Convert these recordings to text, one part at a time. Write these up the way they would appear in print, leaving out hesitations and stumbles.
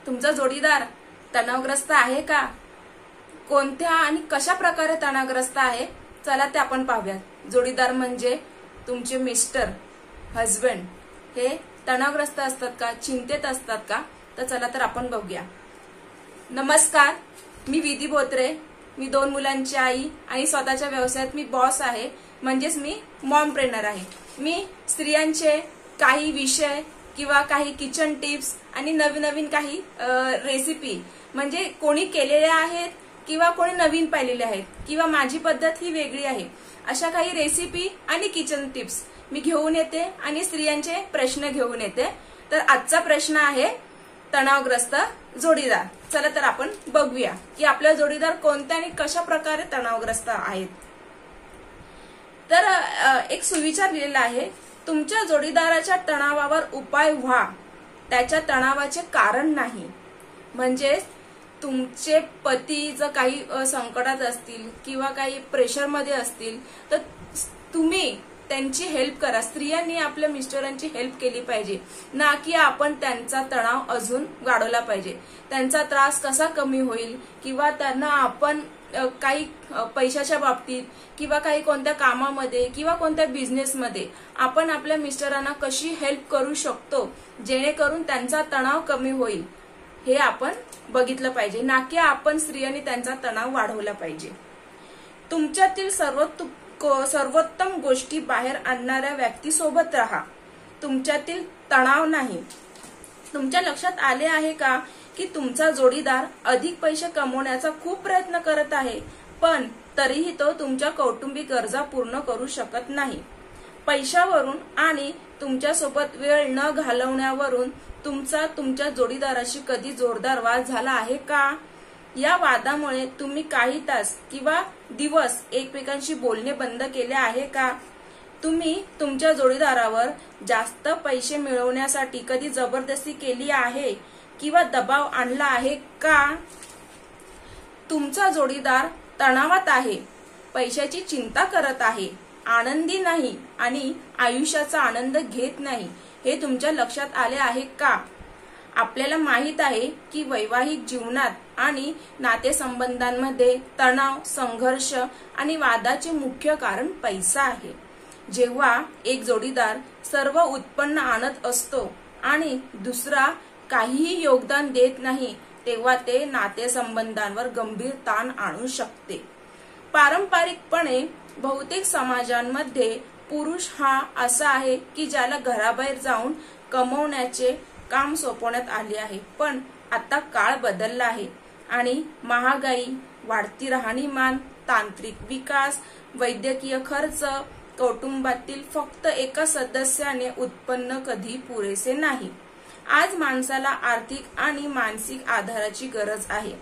तुमचा जोडीदार तणावग्रस्त आहे का? कोणत्या आणि कशा प्रकारे तणावग्रस्त आहे? चला ते आपण पाहूयात। जोडीदार म्हणजे तुमचे मिस्टर, हस्बंड हे तणावग्रस्त असतात का, चिंतेत असतात का? तर चला तर आपण बघूया। नमस्कार, मी विधी बोत्रे। मी 2 मुलांची आई आणि स्वतःच्या व्यवसायात मी बॉस आहे, म्हणजेच मी मॉम ट्रेनर आहे। मी स्त्रियांचे काही विषय किंवा काही किचन टिप्स आणि नवीन काही रेसिपी म्हणजे कोणी केलेल्या आहेत किंवा कोणी नवीन पाहिलेले आहेत किंवा माझी पद्धत ही वेगळी आहे, अशा काही रेसिपी आणि किचन टिप्स मी घेऊन येते आणि स्त्रियांचे प्रश्न घेऊन येते। तर आजचा प्रश्न आहे तणावग्रस्त जोडीदार। चला तर आपण बघूया की आपला जोडीदार कोणत्या आणि कशा प्रकारे तणावग्रस्त आहेत। तर एक सुविचार लिहिलेला आहे, तुमच्या जोडीदाराच्या तणावावर उपाय व्हा, त्याच्या तणावाचे कारण नाही। म्हणजे तुमचे पती जर काही संकटात असतील किंवा काही प्रेशर मध्ये असतील तर तुम्ही त्यांची हेल्प करा। स्त्रियांनी आपल्या मिस्टरांची हेल्प केली पाहिजे, ना की आपण त्यांचा तणाव अजून वाढवला पाहिजे। त्यांचा त्रास कसा कमी होईल किंवा त्यांना आपण काही पैशाच्या बाबतीत किंवा काही कोणत्या कामामध्ये किंवा कोणत्या बिझनेसमध्ये आपण आपल्या मिस्टरांना कशी हेल्प करू शकतो जेणेकरून त्यांचा तणाव कमी होईल, हे आपण बघितलं पाहिजे, ना की आपण स्त्रियांनी त्यांचा तणाव वाढवला पाहिजे। तुमच्यातील सर्वोत्तम गोष्टी बाहेर आणणाऱ्या व्यक्तीसोबत राहा, तुमच्यातील तणाव नाही। तुमच्या लक्षात आले आहे का की तुमचा जोडीदार अधिक पैसे कमवण्याचा खूप प्रयत्न करत आहे, पण तरीही तो तुमच्या कौटुंबिक गरजा पूर्ण करू शकत नाही। पैशावरून आणि तुमच्यासोबत वेळ न घालवण्यावरून तुमच्या जोडीदाराशी कधी जोरदार वाद झाला आहे का? या वादामुळे तुम्ही काही तास किंवा दिवस एकमेकांशी बोलणे बंद केले आहे का? तुम्ही तुमच्या जोडीदारावर जास्त पैसे मिळवण्यासाठी कधी जबरदस्ती केली आहे किंवा दबाव आणला आहे का? तुमचा जोडीदार तणावात आहे, पैशाची चिंता करत आहे, आनंदी नाही आणि आयुष्याचा आनंद घेत नाही, हे तुमच्या लक्षात आले आहे का? आपल्याला माहित आहे की वैवाहिक जीवनात आणि नातेसंबंधांमध्ये तणाव, संघर्ष आणि वादाचे मुख्य कारण पैसा आहे। जेव्हा एक जोडीदार सर्व उत्पन्न आणत असतो आणि दुसरा काहीही योगदान देत नाही, तेव्हा ते नातेसंबंधांवर गंभीर ताण आणू शकते। पारंपरिकपणे बहुतेक समाजांमध्ये पुरुष हा असा आहे की ज्याला घराबाहेर जाऊन कमवण्याचे काम सोपवण्यात आले आहे, पण आता काळ बदलला आहे आणि महागाई, वाढती राहणीमान, तांत्रिक विकास, वैद्यकीय खर्च, कुटुंबातील फक्त एका सदस्याने उत्पन्न कधी पुरेसे नाही। आज माणसाला आर्थिक आणि मानसिक आधाराची गरज आहे।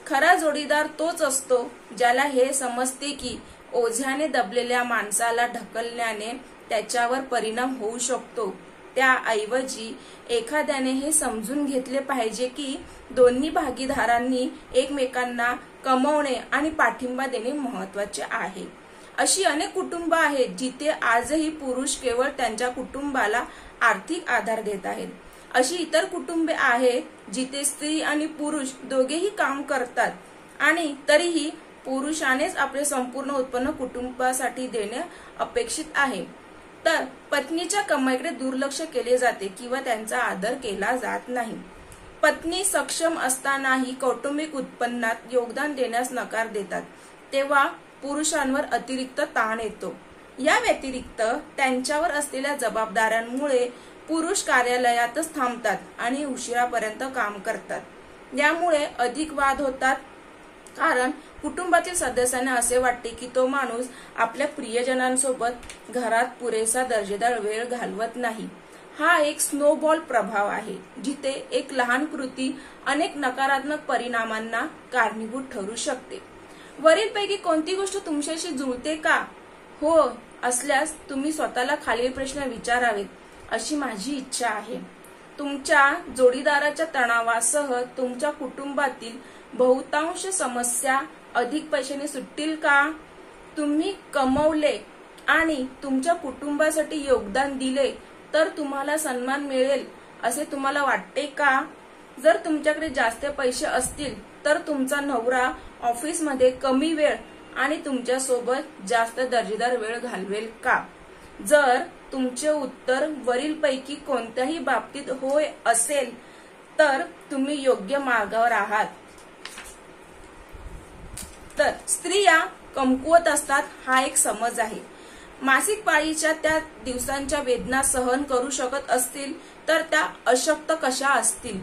खरा जोडीदार तोच असतो ज्याला हे समजते की ओझ्याने दबलेल्या माणसाला ढकलल्याने त्याच्यावर परिणाम होऊ शकतो। त्याऐवजी एखाद्याने हे समजून घेतले पाहिजे की दोन्ही भागीदारांनी एकमेकांना कमवणे आणि पाठिंबा देणे महत्त्वाचे आहे। अशी अनेक कुटुंब आहेत जिथे आजही पुरुष केवळ त्यांच्या कुटुंबाला आर्थिक आधार देत आहेत। अशी इतर कुटुंबे आहेत जिथे स्त्री आणि पुरुष दोघेही काम करतात आणि तरीही पुरुषानेच आपले संपूर्ण उत्पन्न कुटुंबासाठी देणे अपेक्षित आहे। तर पत्नीच्या कमाईकडे दुर्लक्ष केले जाते किंवा त्यांचा आदर केला जात नाही। पत्नी सक्षम असतानाही कौटुंबिक उत्पन्नात योगदान देण्यास नकार देतात, तेव्हा पुरुषांवर अतिरिक्त ताण येतो। या व्यतिरिक्त त्यांच्यावर असलेल्या जबाबदाऱ्यांमुळे पुरुष कार्यालयातच थांबतात आणि उशिरापर्यंत काम करतात। यामुळे अधिक वाद होतात, कारण कुटुंबातील सदस्यांना असे वाटते की तो माणूस आपल्या प्रियजनांसोबत घरात पुरेसा दर्जेदार वेळ घालवत नाही। हा एक स्नोबॉल प्रभाव आहे, जिथे एक लहान कृती अनेक नकारात्मक परिणामांना कारणीभूत ठरू शकते। वरीलपैकी कोणती गोष्ट तुमच्याशी जुळते का? हो असल्यास तुम्ही स्वतःला खालील प्रश्न विचारावेत, अशी माझी इच्छा आहे। तुमच्या जोडीदाराच्या तणावासह तुमच्या कुटुंबातील बहुतांश समस्या अधिक पैशाने सुटतील का? तुम्ही कमवले आणि तुमच्या कुटुंबासाठी योगदान दिले तर तुम्हाला सन्मान मिळेल असे तुम्हाला वाटते का? जर तुमच्याकडे जास्त पैसे असतील तर तुमचा नवरा ऑफिसमध्ये कमी वेळ आणि तुमच्या सोबत जास्त दर्जेदार वेळ घालवेल का? जर तुमचे उत्तर वरीलपैकी कोणत्याही बाबतीत होय असेल तर तुम्ही योग्य मार्गावर आहात. तर स्त्रिया कमकुवत असतात हा एक समज आहे. मासिक पाळीच्या त्या दिवसांच्या वेदना सहन करू शकत असतील तर त्या अशक्त कशा असतील?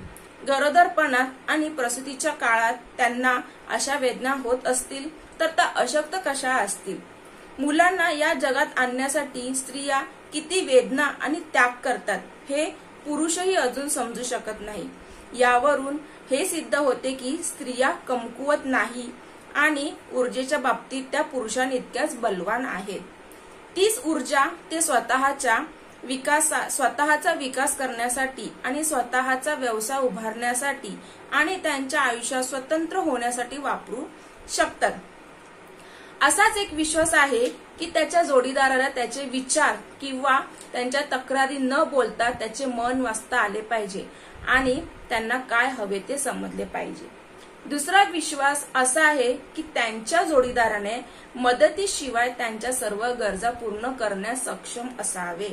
गरोदरपणात आणि प्रसूतीच्या काळात त्यांना अशा वेदना होत असतील तर त्या अशक्त कशा असतील? मुलांना या जगात आणण्यासाठी स्त्रिया किती वेदना आणि त्याग करतात हे पुरुषही अजून समजू शकत नाही. यावरून हे सिद्ध होते की स्त्रिया कमकुवत नाही आणि ऊर्जेच्या बाबतीत त्या पुरुषांइतक्याच बलवान आहेत. तीच ऊर्जा ते स्वतःचा विकास करण्यासाठी आणि स्वतःचा व्यवसाय उभारण्यासाठी आणि त्यांच्या आयुष्यात स्वतंत्र होण्यासाठी वापरू शकतात. असाच एक विश्वास आहे की त्याच्या जोडीदाराला त्याचे विचार किंवा त्यांच्या तक्रारी न बोलता त्याचे मन वाचता आले पाहिजे आणि त्यांना काय हवे ते समजले पाहिजे. दुसरा विश्वास असा आहे की त्यांच्या जोडीदाराने मदतीशिवाय त्यांच्या सर्व गरजा पूर्ण करण्यास सक्षम असावे.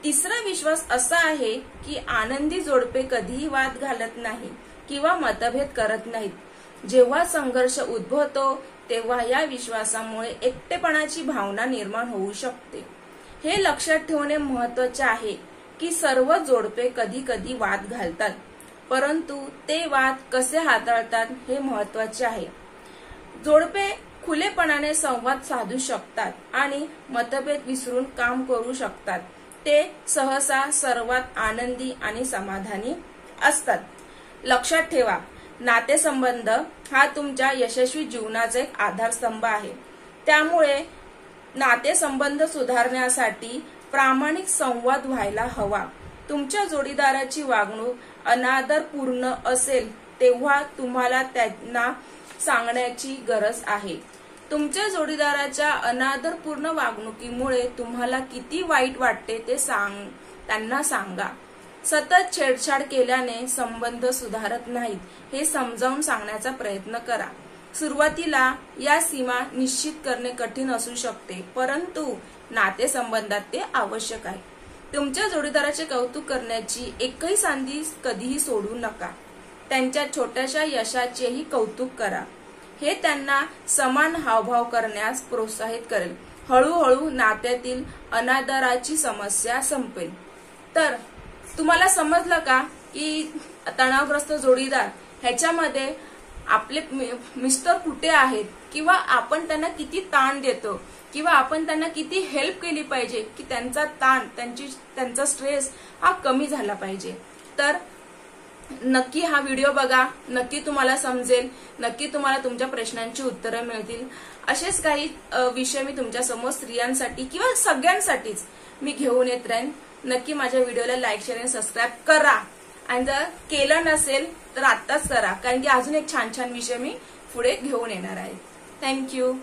तिसरा विश्वास असा आहे की आनंदी जोडपे कधीही वाद घालत नाही किंवा मतभेद करत नाहीत. जेव्हा संघर्ष उद्भवतो तेव्हा या विश्वासामुळे एकटेपणाची भावना निर्माण होऊ शकते. हे लक्षात ठेवणे महत्त्वाचे आहे की सर्व जोडपे कधी कधी वाद घालतात, परंतु ते वाद कसे हाताळतात हे महत्त्वाचे आहे. जोडपे खुलेपणाने संवाद साधू शकतात आणि मतभेद विसरून काम करू शकतात. ते सहसा सर्वात आनंदी आणि समाधानी असतात. लक्षात ठेवा, नातेसंबंध हा तुमच्या यशस्वी जीवनाचा एक आधारस्तंभ आहे. त्यामुळे नातेसंबंध सुधारण्यासाठी प्रामाणिक संवाद व्हायला हवा. तुमच्या जोडीदाराची वागणूक अनादरपूर्ण असेल तेव्हा तुम्हाला त्यांना सांगण्याची गरज आहे. तुमच्या जोडीदाराच्या अनादरपूर्ण वागणुकीमुळे तुम्हाला किती वाईट वाटते ते त्यांना सांगा. सतत छेडछाड केल्याने संबंध सुधारत नाहीत हे समजावून सांगण्याचा प्रयत्न करा. सुरुवातीला या सीमा निश्चित करणे कठीण असू शकते, परंतु नातेसंबंधात ते आवश्यक आहे. तुमच्या जोडीदाराचे कौतुक करण्याची एकही संधी कधीही सोडू नका. त्यांच्या छोट्याशा यशाचेही कौतुक करा. हे त्यांना समान हावभाव करण्यास प्रोत्साहित करेल. हळूहळू नात्यातील अनादराची समस्या संपेल. तर तुम्हाला समजलं का की तणावग्रस्त जोडीदार ह्याच्यामध्ये आपले मिस्टर कुठे आहेत किंवा आपण त्यांना किती ताण देतो किंवा आपण त्यांना किती हेल्प केली पाहिजे की त्यांचा ताण त्यांचा स्ट्रेस हा कमी झाला पाहिजे. तर नक्की हा व्हिडिओ बघा, नक्की तुम्हाला समजेल, नक्की तुम्हाला तुमच्या प्रश्नांची उत्तरं मिळतील. असेच काही विषय मी तुमच्या समोर स्त्रियांसाठी किंवा सगळ्यांसाठीच मी घेऊन येत राहीन. नक्की माझ्या व्हिडिओला लाईक, शेअर आणि सबस्क्राईब करा आणि जर केलं नसेल तर आत्ताच करा, कारण की अजून एक छान छान विषय मी पुढे घेऊन येणार आहे. थँक्यू.